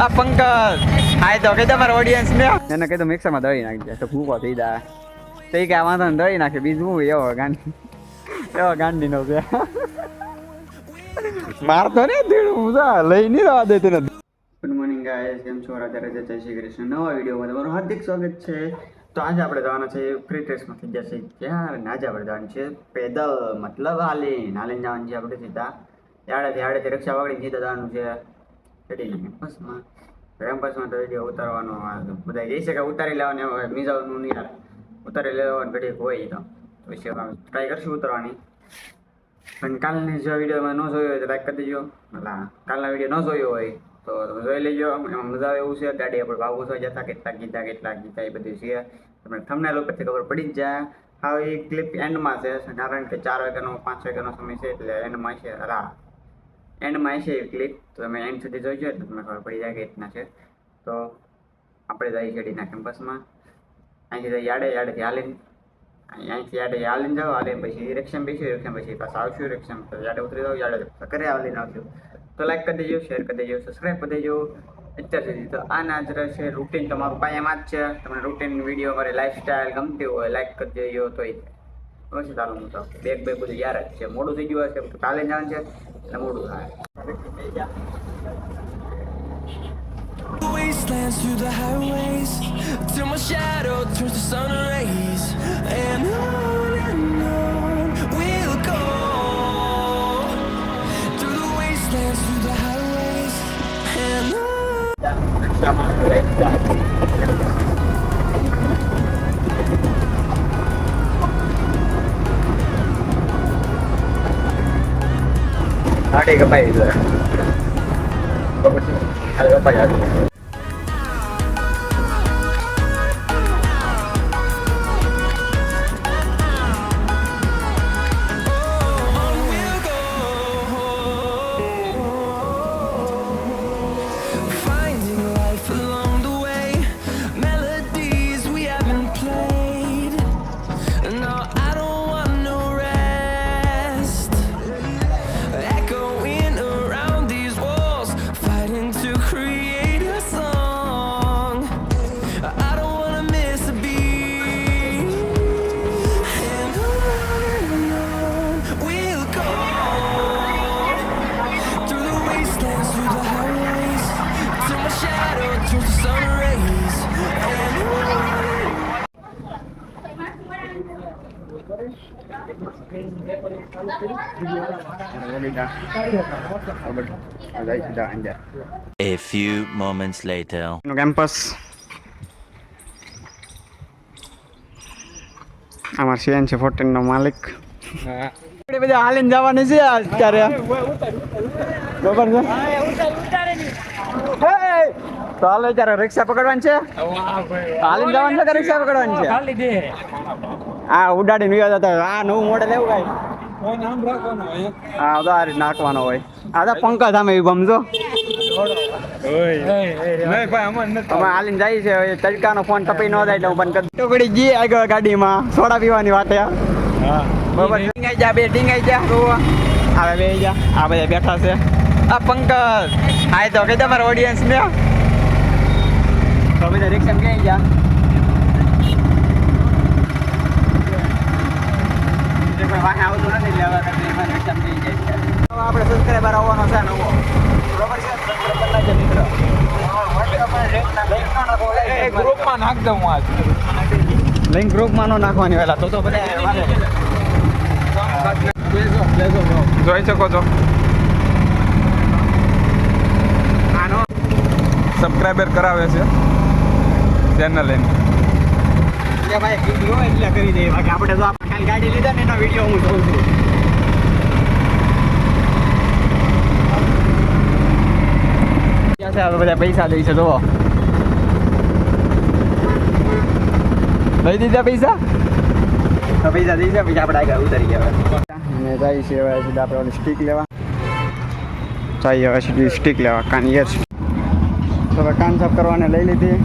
આ પંકજ હાય તો કઈ તમારા ઓડિયન્સ ને એને કીધું મિક્સરમાં દળી નાખી દે તો ભૂકો થઈ જાય તો કે વાંધો ને દળી નાખે બીજું હું એવો ગાંડી નો છે મારતો ને હું લઈ નહીં રવા દેતો નથી. ગુડ મોર્નિંગ ગાઈસ, કેમ છો? રાધે રાધે, જય શ્રી કૃષ્ણ. નવા વિડીયોમાં તમારું હાર્દિક સ્વાગત છે. તો આજે આપણે જવાના છે ફ્રી ટ્રેસમાં થઈ જશે ત્યાં. આજે આપણે જવાનું છે પેદલ, મતલબ હાલીને જવાનું છે આપણે સીધા યાડેથી રિક્ષા વાળી સીધા જવાનું છે પેઢીના કેમ્પસમાં. તો વિડીયો ઉતારવાનો બધા કહે છે કે ઉતારી લેવાની, હવે મીજાવાનું નહીં યાર, ઉતારી લેવાની ઘડી હોય તો પછી ટ્રાય કરશું ઉતારવાની. પણ કાલની જો વિડીયોમાં ન જોયો હોય તો લાઈક કરી દેજો. કાલના વિડીયો ન જોયો હોય તો તમે જોઈ લેજો, એમાં મજા આવે એવું છે. ગાડી આપણે ભાવ પૂછવા જતા કેટલા ગીતા એ બધું છે તમને થંબનેલ ઉપરથી ખબર પડી જ જાય. હા, એ ક્લિપ એન્ડમાં છે કારણ કે 4 વાગ્યાનો 5 વાગ્યાનો સમય છે એટલે એન્ડમાં છે. એન્ડમાં છે એ ક્લિપ, તો તમે એન્ડ સુધી જોઈજો એટલે તમને ખબર પડી જાય કે રીતના છે. તો આપણે જઈએ શેડીના કેમ્પસમાં. અહીંથી યાડેથી હાલીને જાઓ, હાલીને પછી રિક્ષામાં બેસ્યું, પછી પાછા આવશું રિક્ષામાં, યાડે ઉતરી જાઓ, યાડે ઘરે હાલીને આવશું. તો લાઈક કરી દેજો, શેર કરી દેજો, સબસ્ક્રાઈબ કરી દેજો અત્યાર સુધી. તો આના જ રહેશે રૂટીન તમારું કાયમ જ છે. તમને રૂટીન વિડીયો મારી લાઈફસ્ટાઈલ ગમતી હોય લાઈક કરી દેજો. તો એ પછી ચાલો હું તો બેગ બધું યાર જ છે. મોડું થઈ ગયું હશે, કાલે જવાનું છે એટલે મોડું થાય. Wastelands through the highways till my shadow turns to sun rays, and on we'll go through the wastelands through the highways, and ગાડી કપાઈ છે તો પછી કપાઈ આવી. A few moments later. Campus અમાર સીએન છે 14 નો માલિક. બધા હાલીને જવાની છે અત્યારે, બરાબર છે. તો હાલો અત્યારે રિક્ષા પકડવાની છે, હાલીને જવાનું છે કે રિક્ષા પકડવાની છે? હા, ઉડાડીને વિવા જતા. આ નવું મોડેલ એવું કાંઈ હા તો આ રીતે નાખવાનો હોય. આ તો પંકજ સામે સમજો અમે હાલીને જાય છે. તડકાનો ફોન ટપી ન જાય એટલે હું બંધ કરી ટુકડી ગઈ આગળ ગાડીમાં સોડા પીવાની વાતે. બરાબર, ટીંગાઈ જા બે, ટીંગાઈ જા આવે બે જા. આ બધા બેઠા છે. આ પંકજ હાય તો કઈ તમારા ઓડિયન્સ ને તો બધા રિક્ષામાં ક્યાંય જા. આવતું નથી એટલે હવે આપણે સબસ્ક્રાઈબર આવવાનો છે નવો, બરોબર છે. ગ્રુપમાં નાખ દઉં આજ લિંક ગ્રુપમાં નો નાખવાની પહેલા તો બધા જોઈ શકો છો. આનો સબસ્ક્રાઈબર કરાવે છે ચેનલ એની. ભાઈ વિડીયો એટલે કરી દઈએ, બાકી આપણે તો આપણે ખાલી ગાડી લીધા ને એનો વિડીયો હું જોઉં છું. હવે બધા પૈસા દઈ છે, જુઓ લઈ દીધા પૈસા. પૈસા દઈ છે, પછી આપણે આગળ ઉતરી ગયા. અને જાય છે હવે સીધા આપણે ઓલી સ્ટીક લેવા જઈએ. હવે સીધી સ્ટીક લેવા કાન યર. તો હવે કાન સાફ કરવાને લઈ લીધી,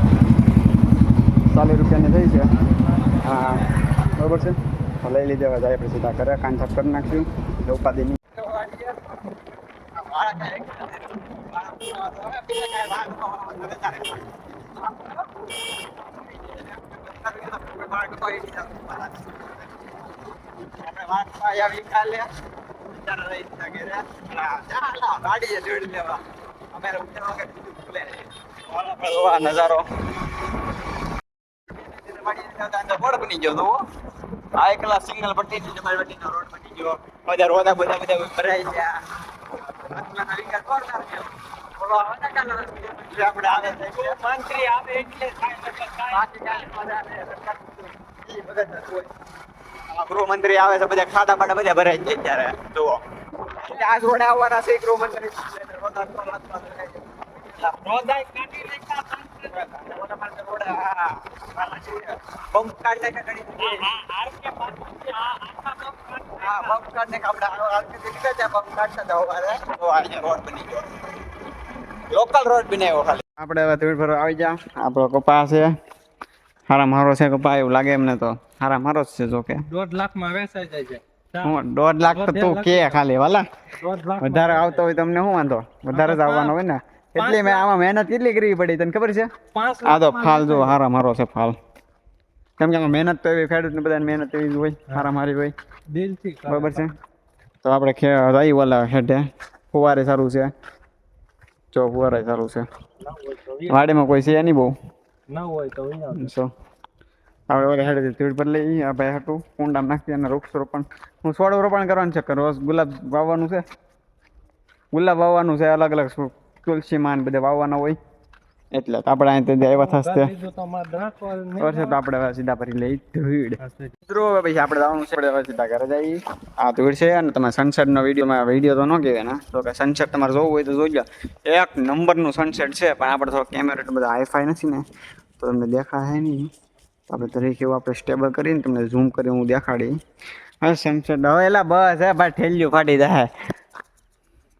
40 રૂપિયાની થઈ છે. હા બરોબર છે, તો લઈ લીધે હવે જાય આપણે સીધા ઘરે કાન સાફ કરી નાખ્યું. ઉપાધિ નહીં. નજારો રોડ બની ગયો તો આ એકલા સિગ્નલ પટ્ટી તમારી વટીનો રોડ બની ગયો બધા રોડા બધા ભરાઈ ગયા મંત્રી આવે એટલે ગૃહમંત્રી આવે છે બધા ખાડા બાડા બધા ભરાઈ જાય ત્યારે જુઓ આ રોડે આવવાના છે ગૃહમંત્રી લોકલ રોડ બનાવ્યો ખાલી આપણે હવે ધૂળ ભરવા આવી જા આપણો કપા છે હારા મારો છે કપા એવું લાગે એમને તો હારા મારો જ છે જો કે 1.5 લાખમાં વેચાઈ જાય છે 1.5 લાખ તો તું કે ખાલી વાલા વધારે આવતો હોય તમને શું વાંધો વધારે જ આવવાનો હોય ને એટલે મેં આમાં મહેનત કેટલી કરવી પડી તને ખબર છે આ તો ફાલ જો હારા મારો છે ફાલ કેમ કે આમાં મહેનત તો એવી ખેડૂત ને બધાની મહેનત એવી જ હોય હારા મારી હોય દિલથી બરાબર છે તો આપણે જઈ વાલા હેઠે ફુવારે સારું છે જો ફુવારે સારું છે વાડીમાં કોઈ છે નહીં બહુ ન હોય તો સો આપણે ઓલા હેઠે ધીડ પર લઈ આ ભાઈ હતું કુંડામાં નાખી અને વૃક્ષ રોપણ હું છોડ રોપણ કરવાનું છે રોજ ગુલાબ વાવવાનું છે ગુલાબ વાવવાનું છે અલગ અલગ તુલસી માન બધા વાવવાના હોય એટલે તો આપણે અહીં આવ્યા થશે વર્ષે તો આપણે સીધા ભરી લઈ ધૂળ મિત્રો પછી આપણે જવાનું છે આપણે સીધા ઘરે જઈએ આ ધૂળ છે અને તમે સનસેટનો વિડીયો તો ન કહેવાય ને તો કે સનસેટ તમારે જોવું હોય તો જોઈ લો એક નંબરનું સનસેટ છે પણ આપણે થોડો કેમેરા એટલું બધા હાઈફાઈ નથી ને તો તમને દેખાય નહીં આપણે તરીકે એવું આપણે સ્ટેબલ કરીને તમને ઝૂમ કરી હું દેખાડી હા સનસેટ હવે એલા બસ હે ભાઈ ઠેલ્યું ફાટી જાય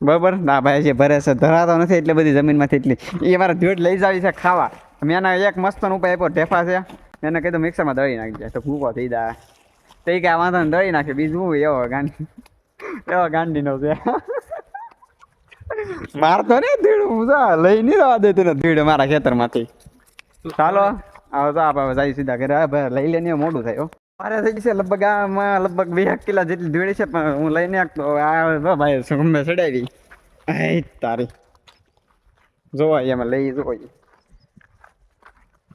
બરાબર ના ભાઈ જે ભરે છે ધરાતો નથી એટલે બધી જમીનમાંથી એટલી એ મારે ધૂળ લઈ જાવી છે ખાવા મેં એના એક મસ્ત ઉપાય આપ્યો ઢેફા છે એને કીધું મિક્સરમાં દળી નાખી જાય તો ભૂકો થઈ જાય તો એ કાંઈ વાંધો ને દળી નાખે બીજું એવો ગાંડીનો છે મારતો ને ધીડ હું લઈ નહીં રવા દેતું ને ધીડ મારા ખેતરમાંથી ચાલો હવે તો આપણે જાય સીધા ઘરે ભાઈ લઈ લઈને મોડું થાય મારે થઈ છે લગભગ આમાં લગભગ 2 કિલો જેટલી ધૂળી છે પણ હું લઈને આ ભાઈ ગમે ચડાવી તારી જોવા એમાં લઈ જોઈએ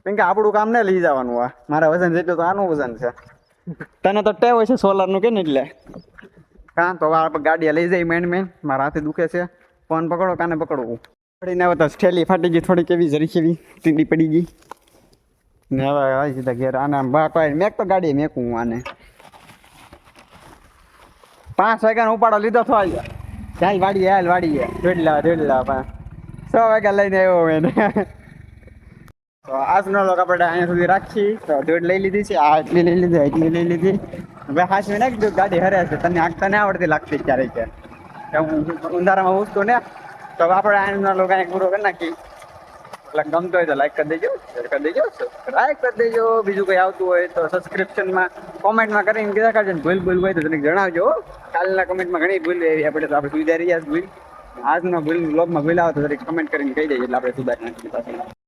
કેમ કે આપણું કામ ને લઈ જવાનું આ મારા વજન જેટલું તો આનું વજન છે તને તો ટેવ હોય છે સોલારનું કે ને એટલે કાં તો આપણે ગાડીએ લઈ જઈ મેન મારા હાથે દુખે છે ફોન પકડો કાને પકડવું પડીને આવે તો ઠેલી ફાટી ગઈ થોડીક એવી જરી કેવી ટીંડી પડી ગઈ ને હવે આવી સીધા ઘેર આને બાપાઈ મેક તો ગાડી મેકું આને 5 વાગ્યાનો ઉપાડો લીધો તો આવી ચાલ વાડીએ દોડ લાવા 6 વાગ્યા લઈને આવ્યો મેં તો આજનો લોક આપણે અહીંયા સુધી રાખી તો દોડ લઈ લીધી છે આ એટલી લઈ લીધી હવે હાચવી નાખી દઉં ગાડી હરે છે તને આગતા ને આવડતી લાગતી ક્યારેક હું ઉંધારામાં ઉસતો ને તો આપણે આજનો લોક અહીંયા પૂરો કરી નાખી એટલે ગમતો હોય તો લાઈક કરી દેજો શેર કરી દેજો સબસ્ક્રાઈબ કરી દેજો બીજું કંઈ આવતું હોય તો સબસ્ક્રિપ્શનમાં કોમેન્ટમાં કરીને કીધા કાઢજો ભૂલ હોય તો તને જણાવજો કાલના કમેન્ટમાં ઘણી ભૂલ એવી આપણે તો આપણે સુધારી રહ્યા ભૂલ આજનો બ્લોગમાં ભૂલ આવે તો દરેક કમેન્ટ કરીને કહી દઈએ એટલે આપણે સુધારી નાખીએ પાછળ